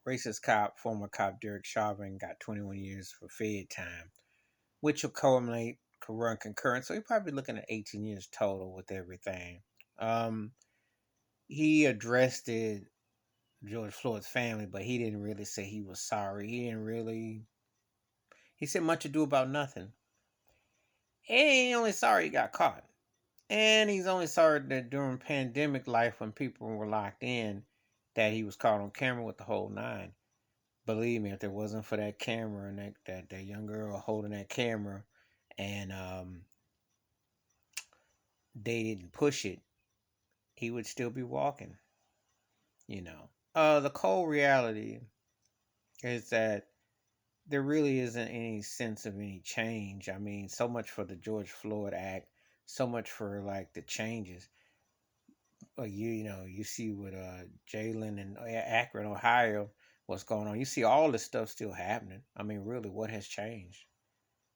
racist cop, former cop Derek Chauvin got 21 years for Fed time, which will culminate run concurrent. So you're probably looking at 18 years total with everything. Um, he addressed it, George Floyd's family, but he didn't really say he was sorry. He didn't really. He said much ado about nothing. And he only sorry he got caught. And he's only sorry that during pandemic life when people were locked in, that he was caught on camera with the whole nine. Believe me, if there wasn't for that camera and that young girl holding that camera, and they didn't push it, he would still be walking. You know, the cold reality is that there really isn't any sense of any change. I mean, so much for the George Floyd Act, so much for like the changes. You see with Jalen and Akron, Ohio, what's going on. You see all this stuff still happening. I mean, really, what has changed?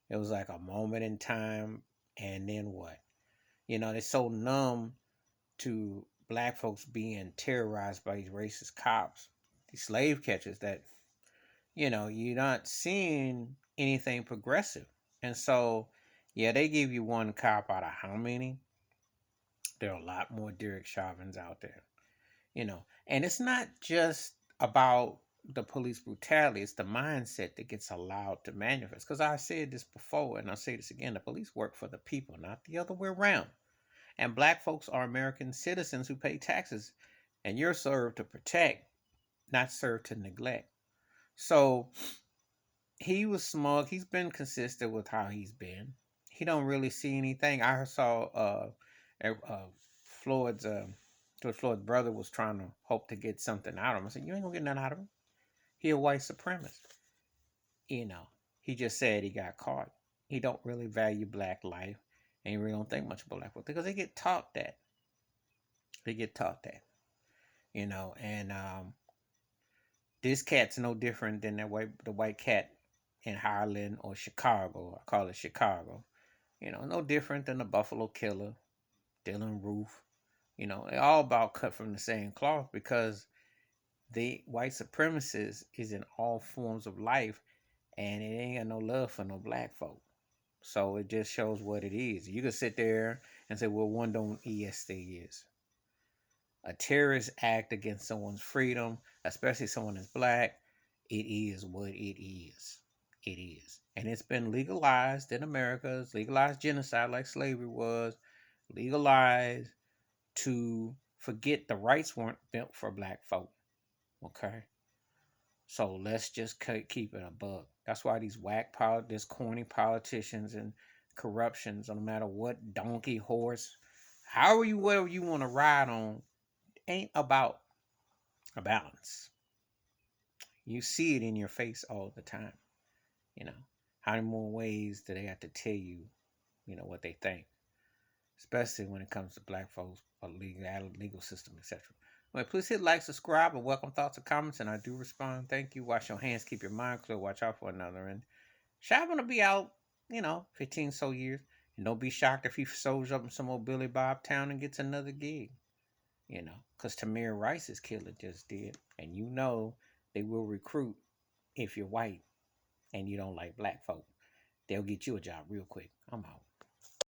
It was like a moment in time, and then what? They're so numb to black folks being terrorized by these racist cops, these slave catchers, that you're not seeing anything progressive. And so, yeah, they give you one cop out of how many? There are a lot more Derek Chauvins out there. And it's not just about the police brutality, it's the mindset that gets allowed to manifest. Because I said this before, and I'll say this again: the police work for the people, not the other way around. And black folks are American citizens who pay taxes, and you're served to protect, not served to neglect. So he was smug. He's been consistent with how he's been. He don't really see anything. I saw Floyd's George Floyd's brother was trying to hope to get something out of him. I said, "You ain't gonna get nothing out of him. He a white supremacist." You know, he just said he got caught. He don't really value black life, and he really don't think much about black people because they get taught that. They get taught that. And this cat's no different than the white cat in Harlan or Chicago. I call it Chicago. No different than the Buffalo Killer, Dylan Roof. They're all about cut from the same cloth because the white supremacist is in all forms of life, and it ain't got no love for no black folk. So it just shows what it is. You can sit there and say, well, one don't EST is. A terrorist act against someone's freedom, especially someone that's black, it is what it is. It is. And it's been legalized in America. It's legalized genocide like slavery was, legalized to forget the rights weren't built for black folk. Okay? So let's just keep it a buck. That's why these this corny politicians and corruptions, no matter what donkey, horse, whatever you want to ride on, ain't about a balance. You see it in your face all the time. You know, how many more ways do they have to tell you, what they think, especially when it comes to black folks, legal system, etc. Well, please hit like, subscribe, and welcome thoughts and comments, and I do respond. Thank you. Wash your hands, keep your mind clear, watch out for another. And Chauvin will be out, 15 so years. And don't be shocked if he shows up in some old Billy Bob town and gets another gig. Because Tamir Rice's killer just did. And they will recruit if you're white and you don't like black folk. They'll get you a job real quick. I'm out.